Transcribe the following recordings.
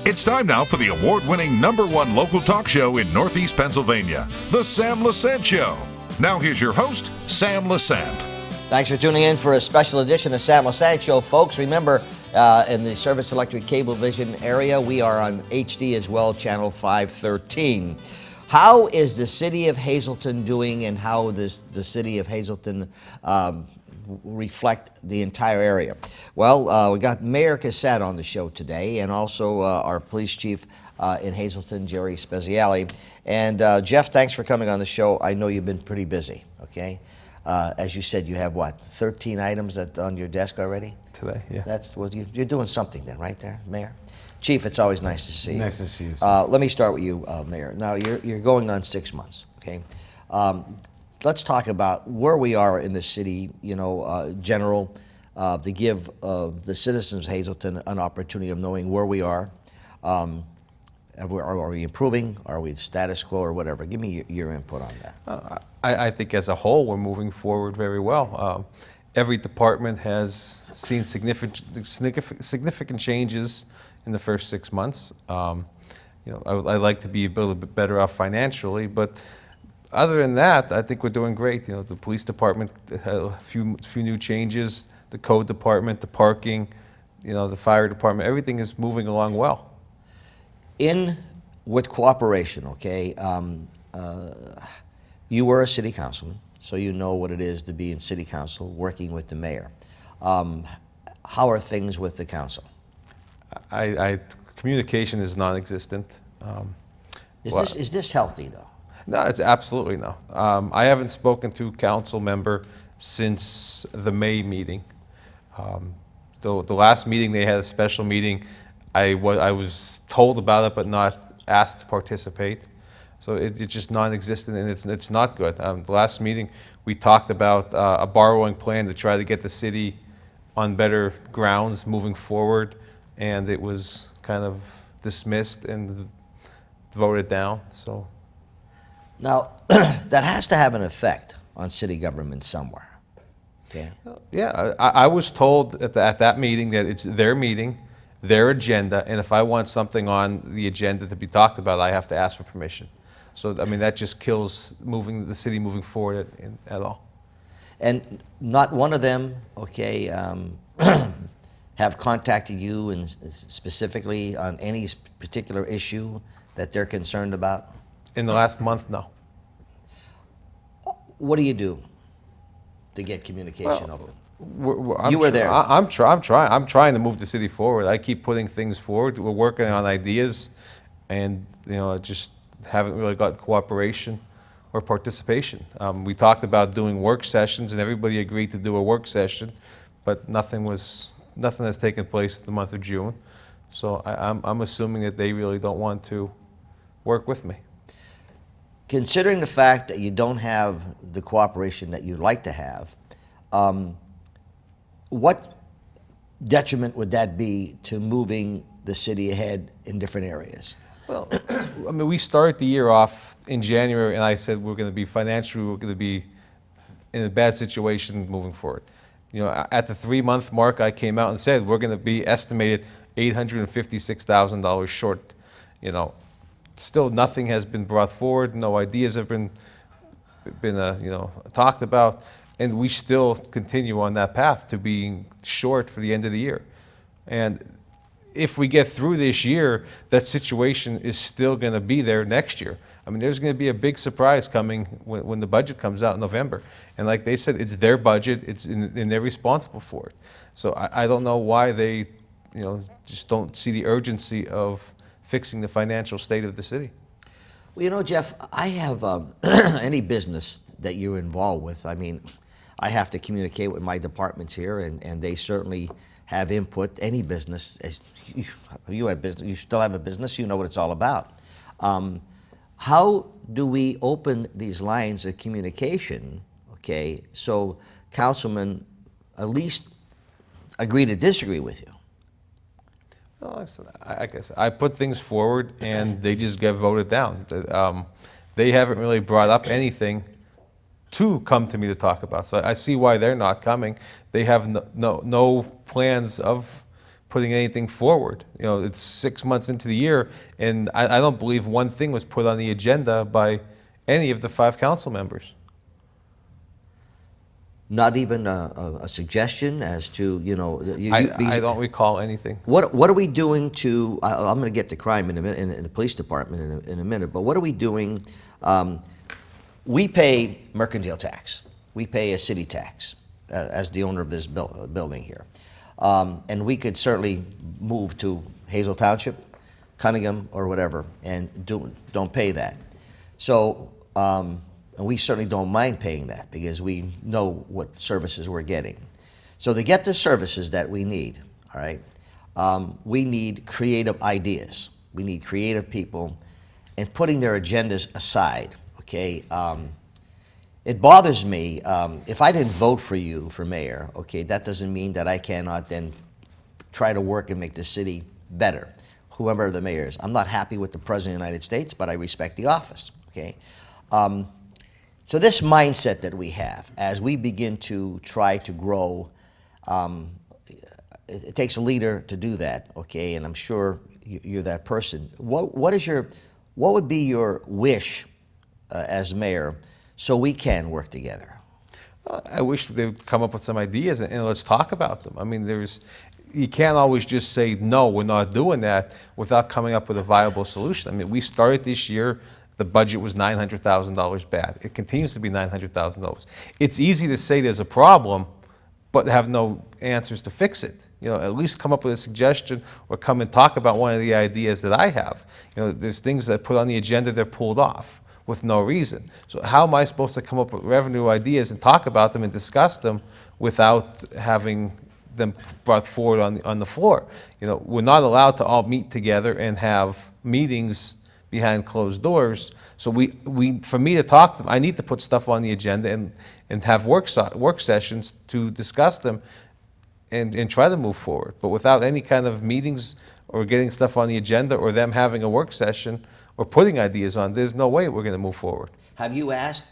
It's time now for the award-winning #1 local talk show in Northeast Pennsylvania, The Sam Lesante Show. Now here's your host, Sam Lesante. Thanks for tuning in for a special edition of Sam Lesante Show, folks. Remember, in the Service Electric Cablevision area, we are on HD as well, channel 513. How is the city of Hazleton doing, and how does the city of Hazleton reflect the entire area? Well, we got Mayor Cusat on the show today, and also our police chief in Hazleton, Jerry Speziale. And Jeff, thanks for coming on the show. I know you've been pretty busy, okay? As you said, you have, 13 items on your desk already? Today, yeah. You're doing something then, right there, Mayor? Chief, it's always nice to see you. Nice to see you, sir. Let me start with you, Mayor. Now, you're going on 6 months, okay? Let's talk about where we are in the city, general, to give the citizens of Hazleton an opportunity of knowing where we are. Are we improving? Are we status quo or whatever? Give me your input on that. I think as a whole, we're moving forward very well. Every department has seen significant changes in the first 6 months. I'd like to be a little bit better off financially, but other than that, I think we're doing great. The police department had a few new changes, the code department, the parking, the fire department, everything is moving along well. With cooperation, okay, you were a city councilman, so you know what it is to be in city council, working with the mayor. How are things with the council? Communication is non-existent. Is this healthy, though? No, it's absolutely no. I haven't spoken to a council member since the May meeting. The last meeting, they had a special meeting. I was told about it, but not asked to participate. So it's just non-existent, and it's not good. The last meeting, we talked about a borrowing plan to try to get the city on better grounds moving forward, and it was kind of dismissed and voted down. So now that has to have an effect on city government somewhere. Okay. Yeah, I was told at that meeting that it's their meeting, their agenda, and if I want something on the agenda to be talked about, I have to ask for permission. So, that just kills the city moving forward at all. And not one of them, okay, have contacted you and specifically on any particular issue that they're concerned about? In the last month, no. What do you do to get communication open? You were there. I'm trying to move the city forward. I keep putting things forward. We're working on ideas, and just haven't really got cooperation or participation. We talked about doing work sessions, and everybody agreed to do a work session, but nothing has taken place in the month of June. So I'm assuming that they really don't want to work with me. Considering the fact that you don't have the cooperation that you'd like to have, what detriment would that be to moving the city ahead in different areas? Well, we started the year off in January, and I said we're going to be in a bad situation moving forward. At the 3-month mark, I came out and said we're going to be estimated $856,000 short. Still nothing has been brought forward. No ideas have been talked about. And we still continue on that path to being short for the end of the year. And if we get through this year, that situation is still going to be there next year. There's going to be a big surprise coming when the budget comes out in November. And like they said, it's their budget, and they're responsible for it. So I don't know why they just don't see the urgency of fixing the financial state of the city. Well, Jeff, I have any business that you're involved with. I have to communicate with my departments here, and they certainly have input. Any business, as you have business, you still have a business, you know what it's all about. How do we open these lines of communication, okay, so councilmen at least agree to disagree with you? Well, I guess I put things forward, and they just get voted down. They haven't really brought up anything to come to me to talk about. So I see why they're not coming. They have no plans of putting anything forward. You know, it's 6 months into the year, and I don't believe one thing was put on the agenda by any of the 5 council members. Not even a suggestion as to, you know, I don't recall anything. What are we doing to? I'm going to get to crime in a minute, in the police department in a minute. But what are we doing? We pay mercantile tax. We pay a city tax as the owner of this building here, and we could certainly move to Hazel Township, Cunningham, or whatever, and don't pay that. So. And we certainly don't mind paying that because we know what services we're getting. So to get the services that we need, all right, we need creative ideas. We need creative people, and putting their agendas aside, okay? It bothers me, if I didn't vote for you for mayor, okay, that doesn't mean that I cannot then try to work and make the city better, whoever the mayor is. I'm not happy with the President of the United States, but I respect the office, okay? So this mindset that we have as we begin to try to grow, it takes a leader to do that, okay? And I'm sure you're that person. What would be your wish as mayor so we can work together? I wish they would come up with some ideas and let's talk about them. I mean, you can't always just say, no, we're not doing that without coming up with a viable solution. I mean, we started this year, the budget was $900,000 bad. It continues to be $900,000. It's easy to say there's a problem, but have no answers to fix it. You know, at least come up with a suggestion or come and talk about one of the ideas that I have. You know, there's things that put on the agenda that are pulled off with no reason. So how am I supposed to come up with revenue ideas and talk about them and discuss them without having them brought forward on the floor? You know, we're not allowed to all meet together and have meetings behind closed doors. So for me to talk to them, I need to put stuff on the agenda and have work sessions to discuss them and try to move forward. But without any kind of meetings or getting stuff on the agenda or them having a work session or putting ideas on, there's no way we're going to move forward. Have you asked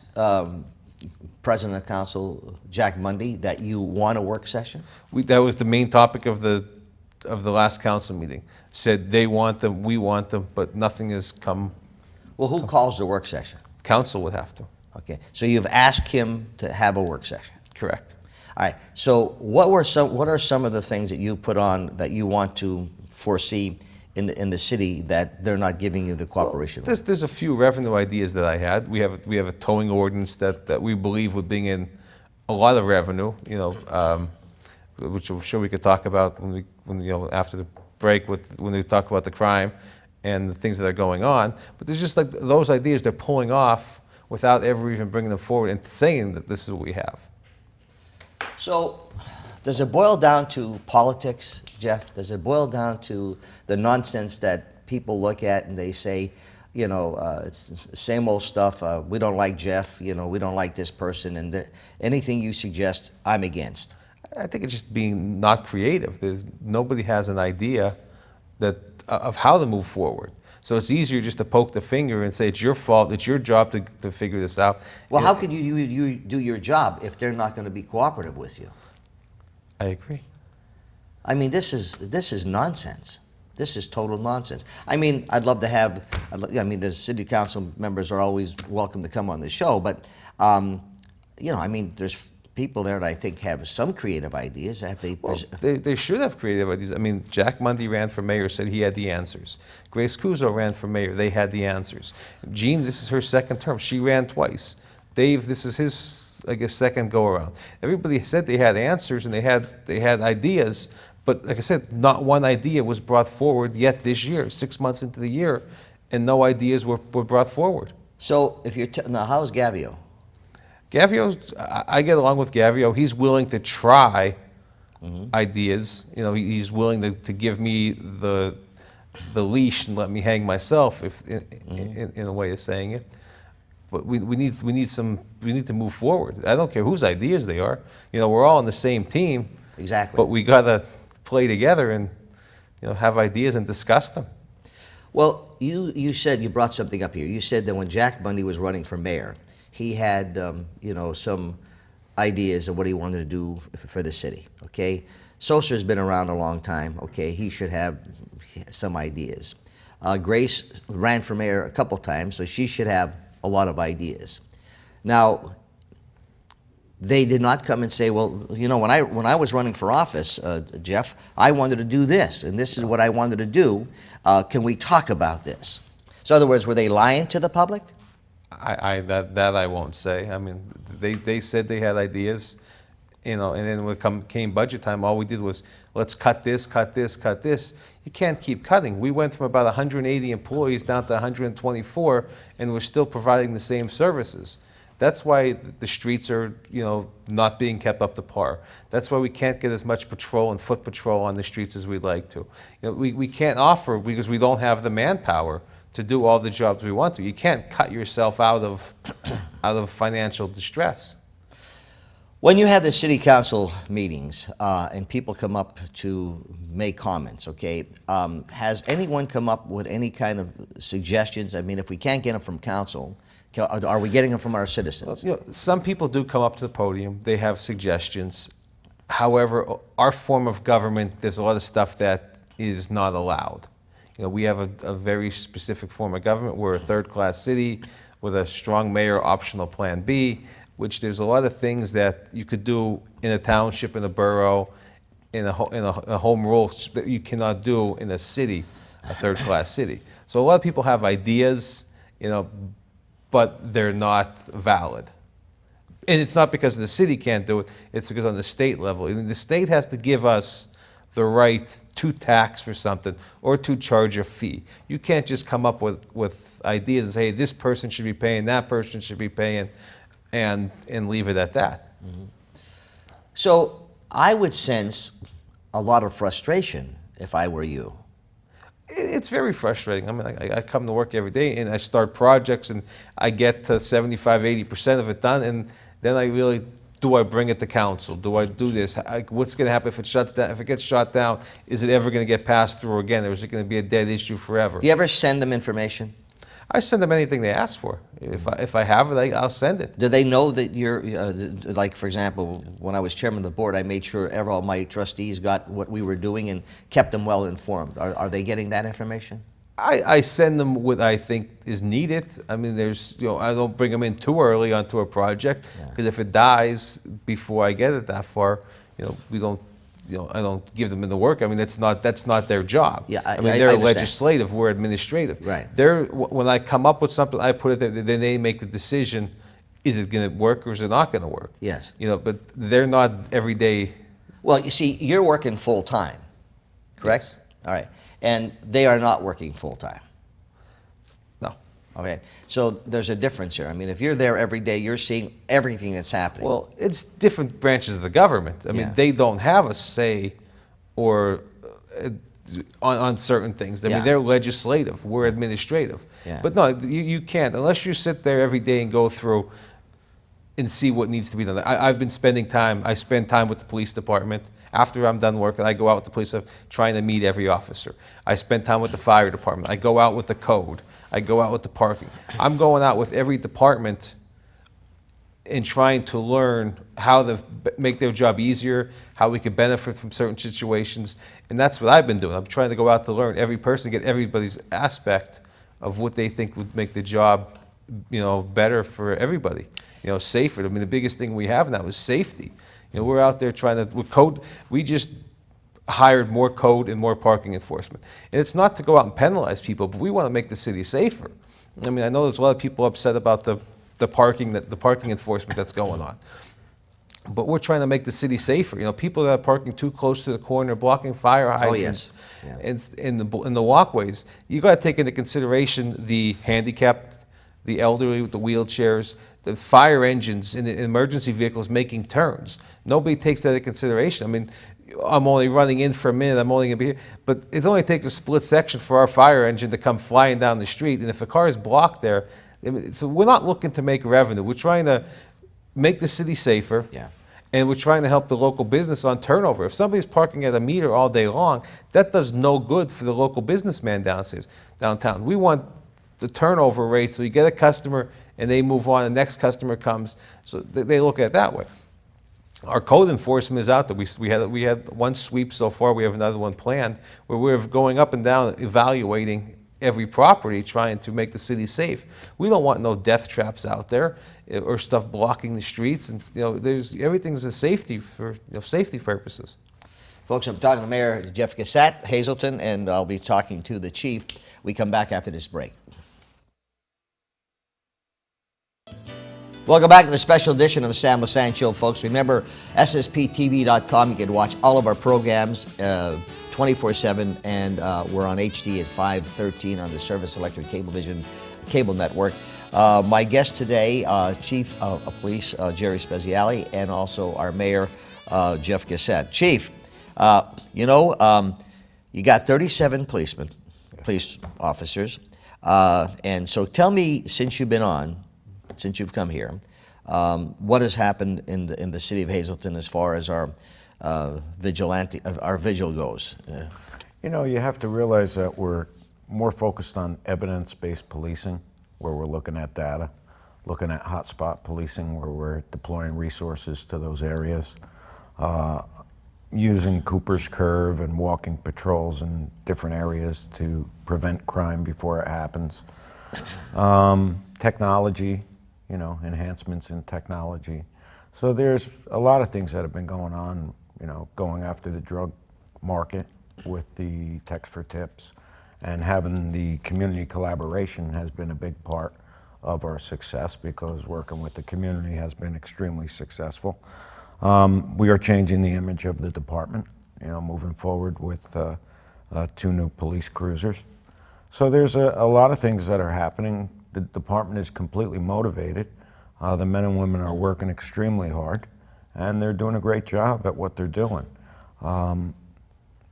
President of Council Jack Mundy that you want a work session? That was the main topic of the last council meeting. Said they want them, we want them, but nothing has come. Well, who calls the work session? Council would have to. Okay, so you've asked him to have a work session. Correct. All right. So what are some of the things that you put on that you want to foresee in the city that they're not giving you the cooperation? Well, there's a few revenue ideas that I had. We have a towing ordinance that we believe would bring in a lot of revenue. You know, which I'm sure we could talk about when you know, after the break when we talk about the crime and the things that are going on. But there's just like those ideas they're pulling off without ever even bringing them forward and saying that this is what we have. So does it boil down to politics, Jeff? Does it boil down to the nonsense that people look at and they say, you know, it's the same old stuff, we don't like Jeff, you know, we don't like this person, and anything you suggest, I'm against? I think it's just being not creative. Nobody has an idea of how to move forward. So it's easier just to poke the finger and say it's your fault, it's your job to figure this out. Well, how can you do your job if they're not going to be cooperative with you? I agree. I mean, this is nonsense. This is total nonsense. I mean, I'd love to have. I mean, the city council members are always welcome to come on the show, but you know, I mean, there's people there that I think have some creative ideas. They should have creative ideas. I mean, Jack Mundy ran for mayor, said he had the answers. Grace Cusat ran for mayor, they had the answers. Jean, this is her second term, she ran twice. Dave, this is his, I guess, second go around. Everybody said they had answers and they had ideas, but like I said, not one idea was brought forward yet this year, 6 months into the year, and no ideas were brought forward. So if you're now, how's Gavio? Gavio's, I get along with Gavio. He's willing to try ideas. You know, he's willing to give me the leash and let me hang myself, in a way of saying it. But we need to move forward. I don't care whose ideas they are. You know, we're all on the same team. Exactly. But we gotta play together and, you know, have ideas and discuss them. Well, you said, you brought something up here. You said that when Jack Mundy was running for mayor, he had, you know, some ideas of what he wanted to do for the city, okay? Soser's been around a long time. Okay, he should have some ideas. Grace ran for mayor a couple times, so she should have a lot of ideas. Now, they did not come and say, well, you know, when I was running for office, Jeff, I wanted to do this, and this is what I wanted to do. Can we talk about this? So, in other words, were they lying to the public? That I won't say. I mean, they said they had ideas, you know, and then when it came budget time, all we did was, let's cut this, cut this, cut this. You can't keep cutting. We went from about 180 employees down to 124, and we're still providing the same services. That's why the streets are, you know, not being kept up to par. That's why we can't get as much patrol and foot patrol on the streets as we'd like to. You know, we can't offer, because we don't have the manpower to do all the jobs we want to. You can't cut yourself out of financial distress. When you have the city council meetings and people come up to make comments, okay, has anyone come up with any kind of suggestions? I mean, if we can't get them from council, are we getting them from our citizens? You know, some people do come up to the podium. They have suggestions. However, our form of government, there's a lot of stuff that is not allowed. You know, we have a very specific form of government. We're a third-class city with a strong mayor optional Plan B, which there's a lot of things that you could do in a township, in a borough, in a home rule that you cannot do in a city, a third-class city. So a lot of people have ideas, you know, but they're not valid. And it's not because the city can't do it, it's because on the state level, the state has to give us the right to tax for something or to charge a fee. You can't just come up with ideas and say, hey, this person should be paying, that person should be paying, and leave it at that. Mm-hmm. So I would sense a lot of frustration if I were you. It's very frustrating. I mean, I come to work every day and I start projects and I get to 75, 80% of it done, and then I really, do I bring it to council? Do I do this? What's going to happen if it shuts down? If it gets shut down, is it ever going to get passed through again, or is it going to be a dead issue forever? Do you ever send them information? I send them anything they ask for. If I have it, I'll send it. Do they know that you're, like, for example, when I was chairman of the board, I made sure all my trustees got what we were doing and kept them well informed. Are they getting that information? I send them what I think is needed. I mean, I don't bring them in too early onto a project, because if it dies before I get it that far, we don't. I don't give them in the work. I mean, that's not their job. Yeah, I mean, they're legislative. We're administrative. Right. When I come up with something, I put it there. Then they make the decision: is it going to work or is it not going to work? Yes. But they're not every day. Well, you see, you're working full time, correct? Yes. All right, and they are not working full time. No. Okay, so there's a difference here. I mean, if you're there every day, you're seeing everything that's happening. Well, it's different branches of the government. I mean, they don't have a say or on certain things. I mean, they're legislative. We're administrative. Yeah. But no, you can't, unless you sit there every day and go through and see what needs to be done. I've been spending time, I spend time with the police department. After I'm done working, I go out with the police, trying to meet every officer. I spend time with the fire department. I go out with the code. I go out with the parking. I'm going out with every department and trying to learn how to make their job easier, how we could benefit from certain situations. And that's what I've been doing. I'm trying to go out to learn every person, get everybody's aspect of what they think would make the job, better for everybody, safer. I mean, the biggest thing we have now is safety. We're out there trying to, with code, we just hired more code and more parking enforcement. And it's not to go out and penalize people, but we want to make the city safer. I mean, I know there's a lot of people upset about the parking enforcement that's going on. But we're trying to make the city safer. People that are parking too close to the corner, blocking fire hydrants, and in the walkways. You got to take into consideration the handicapped, the elderly with the wheelchairs, the fire engines and the emergency vehicles making turns. Nobody takes that into consideration. I mean, I'm only running in for a minute, I'm only going to be here. But it only takes a split section for our fire engine to come flying down the street. And if a car is blocked there, so we're not looking to make revenue. We're trying to make the city safer. Yeah. And we're trying to help the local business on turnover. If somebody's parking at a meter all day long, that does no good for the local businessman downtown. We want the turnover rate so you get a customer and they move on, the next customer comes. So they look at it that way. our code enforcement is out there. We had one sweep so far. We have another one planned where we're going up and down evaluating every property, trying to make the city safe. We don't want no death traps out there or stuff blocking the streets. And everything's a safety for safety purposes. Folks, I'm talking to Mayor Jeff Cusat, Hazleton, and I'll be talking to the chief. We come back after this break. Welcome back to the special edition of the Sam Lesante Show, folks. Remember, ssptv.com. You can watch all of our programs 24/7, and we're on HD at 513 on the Service Electric Cablevision cable network. My guest today, Chief of Police Jerry Speziale, and also our Mayor Jeff Cusat. Chief, you got 37 police officers, and so tell me, since you've been on, since you've come here, what has happened in the city of Hazleton as far as our vigil goes? You have to realize that we're more focused on evidence-based policing, where we're looking at data, looking at hotspot policing, where we're deploying resources to those areas, using Cooper's Curve and walking patrols in different areas to prevent crime before it happens. Technology, enhancements in technology. So there's a lot of things that have been going on, going after the drug market with the text for tips, and having the community collaboration has been a big part of our success, because working with the community has been extremely successful. We are changing the image of the department, moving forward with 2 new police cruisers. So there's a lot of things that are happening. The department is completely motivated. The men and women are working extremely hard, and they're doing a great job at what they're doing.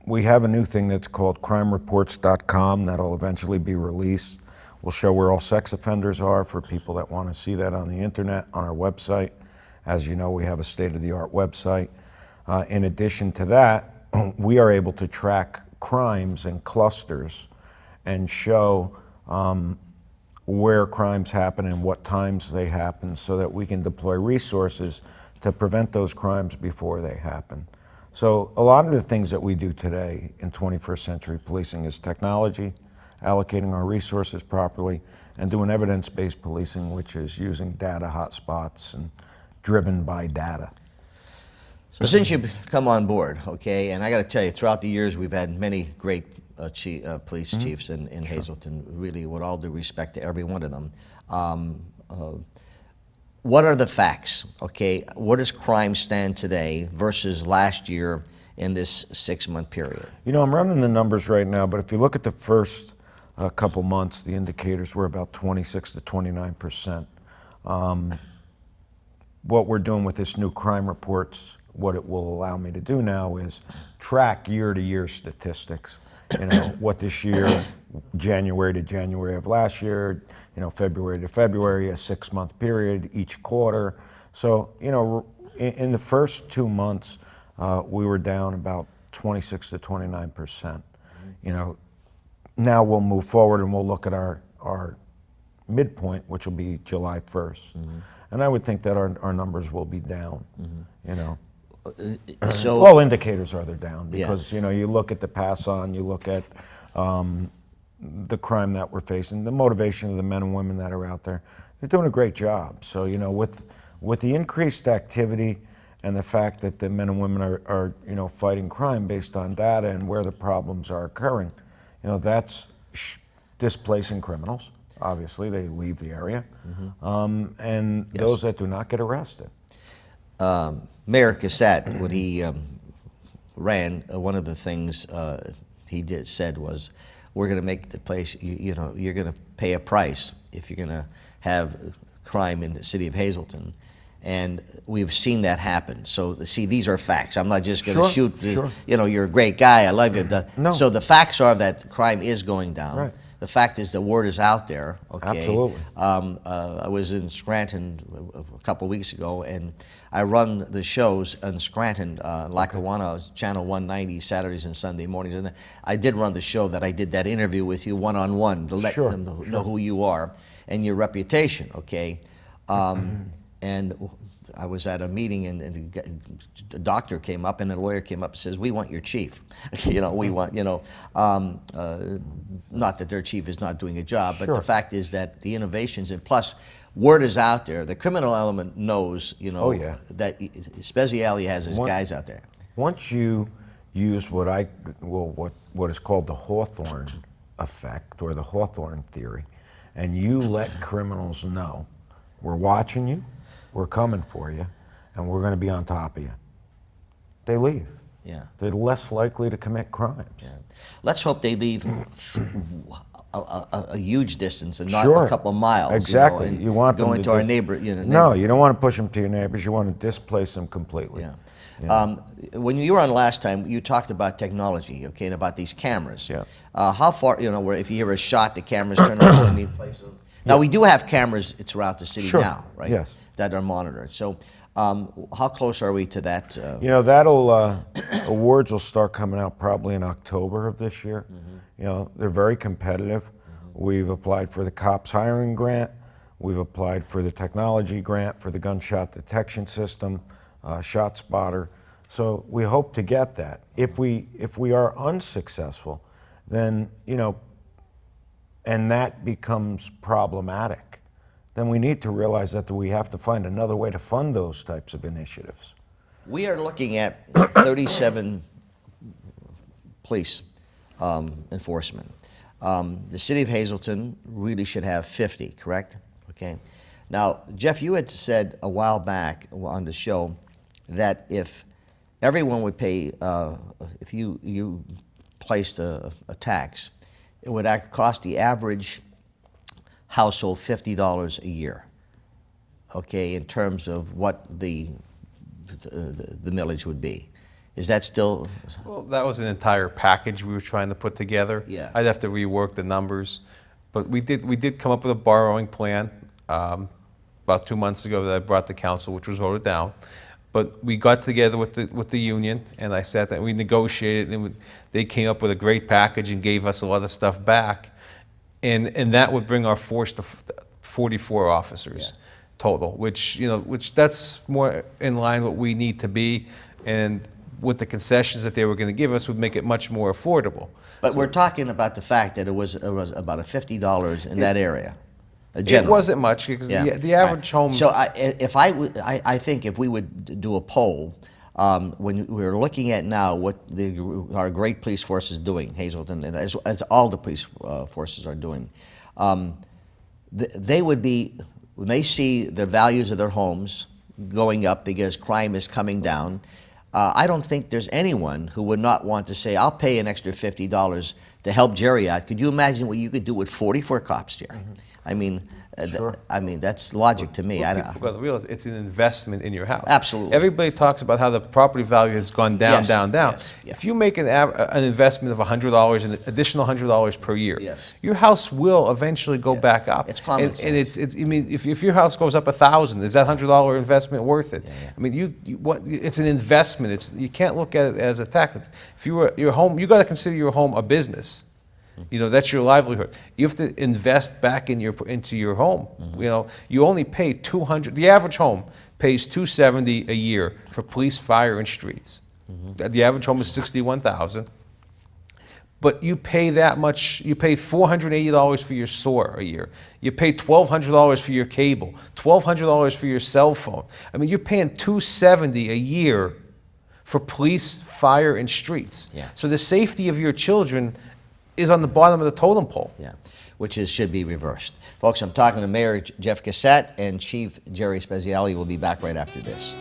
We have a new thing that's called crimereports.com that'll eventually be released. We'll show where all sex offenders are for people that want to see that on the internet, on our website. As you know, we have a state-of-the-art website. In addition to that, we are able to track crimes in clusters and show where crimes happen and what times they happen, so that we can deploy resources to prevent those crimes before they happen. So a lot of the things that we do today in 21st century policing is technology, allocating our resources properly, and doing evidence-based policing, which is using data hotspots and driven by data. So since you've come on board, okay, and I got to tell you, throughout the years, we've had many great police chiefs in Hazleton, really, with all due respect to every one of them. What are the facts, okay? Where does crime stand today versus last year in this 6-month period? I'm running the numbers right now, but if you look at the first couple months, the indicators were about 26 to 29%. What we're doing with this new crime reports, what it will allow me to do now is track year-to-year statistics. What this year, January to January of last year, February to February, a 6-month period, each quarter. So, in the first 2 months, we were down about 26 to 29%. Now we'll move forward and we'll look at our midpoint, which will be July 1st. And I would think that our numbers will be down, So, all indicators are they're down, because Yeah. you look at the pass on, you look at the crime that we're facing, the motivation of the men and women that are out there. They're doing a great job. So with the increased activity and the fact that the men and women are fighting crime based on data and where the problems are occurring, that's displacing criminals. Obviously, they leave the area, and Yes. those that do not get arrested. Mayor Cusat, when he ran, one of the things he said was, we're going to make the place, you're going to pay a price if you're going to have crime in the city of Hazleton. And we've seen that happen. So, see, these are facts. I'm not just going to shoot, you're a great guy, I love you. No. So the facts are that crime is going down. Right. The fact is the word is out there, okay? Absolutely. I was in Scranton a couple weeks ago, and I run the shows in Scranton, Lackawanna, Channel 190, Saturdays and Sunday mornings. And I did run the show that I did that interview with you one-on-one to let them know who you are and your reputation, okay? And I was at a meeting and the doctor came up and the lawyer came up and says, "We want your chief." We want, not that their chief is not doing a job, but the fact is that the innovations, and plus word is out there. The criminal element knows, that Spezialy has his guys out there. Once you use what is called the Hawthorne effect or the Hawthorne theory, and you let criminals know, we're watching you, we're coming for you, and we're going to be on top of you, they leave. Yeah. They're less likely to commit crimes. Yeah. Let's hope they leave a huge distance and not Sure. a couple of miles. Exactly. And you want go them into to our neighbor. No, you don't want to push them to your neighbors. You want to displace them completely. Yeah. When you were on last time, you talked about technology, okay, and about these cameras. Yeah. How far, where if you hear a shot, the cameras turn around and place them. Now, we do have cameras throughout the city Sure. now, right? Yes. That are monitored. So how close are we to that? That'll, awards will start coming out probably in October of this year. They're very competitive. We've applied for the cops hiring grant. We've applied for the technology grant for the gunshot detection system, shot spotter. So we hope to get that. If we are unsuccessful, then, and that becomes problematic, then we need to realize that we have to find another way to fund those types of initiatives. We are looking at 37 police enforcement. The city of Hazleton really should have 50, correct? Okay. Now, Jeff, you had said a while back on the show that if everyone would pay, if you placed a tax, it would cost the average household $50 a year, okay, in terms of what the millage would be. Is that still? Well, that was an entire package we were trying to put together. Yeah. I'd have to rework the numbers, but we did come up with a borrowing plan about 2 months ago that I brought to council, which was voted down. But we got together with the union, and I sat there, and we negotiated, and they came up with a great package and gave us a lot of stuff back, and that would bring our force to 44 officers total, which that's more in line with what we need to be, and with the concessions that they were going to give us would make it much more affordable. But we're talking about the fact that it was about a $50 in that area. It wasn't much because the average home. So I think if we would do a poll, when we're looking at now what our great police force is doing, Hazleton, and as all the police forces are doing, they would be, when they see the values of their homes going up because crime is coming down, I don't think there's anyone who would not want to say, I'll pay an extra $50 to help Jerry out. Could you imagine what you could do with 44 cops, Jerry? I mean, Sure. that's logic to me. People got to realize it's an investment in your house. Absolutely. Everybody talks about how the property value has gone down, Yes, down, down. yes, yeah. If you make an investment of $100, an additional $100 per year, Yes. your house will eventually go back up. It's common and sense. it's. I mean, if your house goes up $1,000, is that $100 investment worth it? Yeah. I mean, it's an investment. You can't look at it as a tax. If your home, you got to consider your home a business. That's your livelihood. You have to invest back into your home. You only pay $200. The average home pays $270 a year for police, fire, and streets. The average home is $61,000. But you pay that much. You pay $480 for your sewer a year. You pay $1,200 for your cable. $1,200 for your cell phone. I mean, you're paying $270 a year for police, fire, and streets. Yeah. So the safety of your children is on the bottom of the totem pole. Yeah, which should be reversed. Folks, I'm talking to Mayor Jeff Cusat and Chief Jerry Spezialy. We'll be back right after this.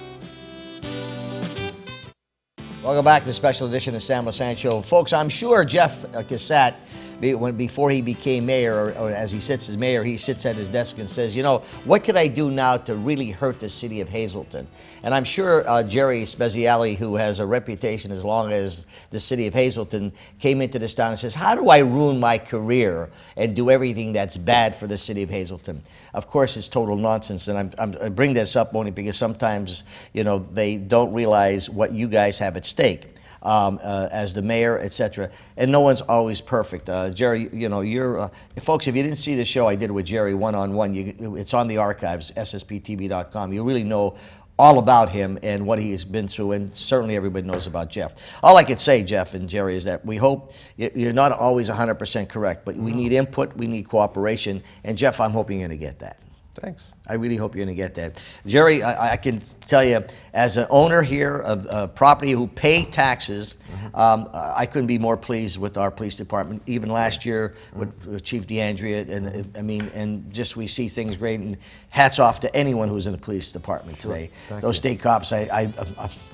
Welcome back to the special edition of Sam Lesante Show. Folks, I'm sure Jeff Cusat, before he became mayor, or as he sits as mayor, he sits at his desk and says, what could I do now to really hurt the city of Hazleton? And I'm sure Jerry Spezialy, who has a reputation as long as the city of Hazleton, came into this town and says, how do I ruin my career and do everything that's bad for the city of Hazleton? Of course, it's total nonsense, and I bring this up only because sometimes, they don't realize what you guys have at stake. As the mayor, etc. And no one's always perfect. Jerry, you're folks. If you didn't see the show I did with Jerry one-on-one, it's on the archives, ssptv.com. You really know all about him and what he has been through, and certainly everybody knows about Jeff. All I could say, Jeff and Jerry, is that we hope you're not always 100% correct, but we need input, we need cooperation, and Jeff, I'm hoping you're going to get that. Thanks. I really hope you're going to get that. Jerry, I can tell you, as an owner here of property who pay taxes, I couldn't be more pleased with our police department. Even last year with Chief DeAndrea, and I mean, and just we see things great. And hats off to anyone who's in the police department today. Those state cops, I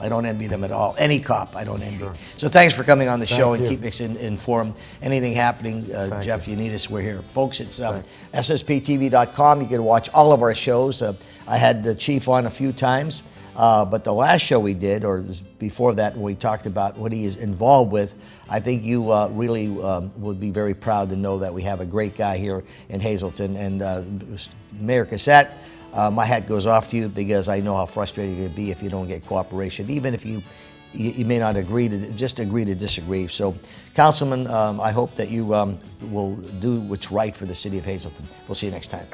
don't envy them at all. Any cop, I don't envy. So thanks for coming on the show and keep us informed. Anything happening, Jeff, you need us, we're here. Folks, it's ssptv.com. You can watch all of our shows. I had the chief on a few times, but the last show we did, or before that, when we talked about what he is involved with, I think you really would be very proud to know that we have a great guy here in Hazleton. And Mayor Cusat, my hat goes off to you, because I know how frustrating it would be if you don't get cooperation, even if you may not agree to, just agree to disagree. So, Councilman, I hope that you will do what's right for the city of Hazleton. We'll see you next time.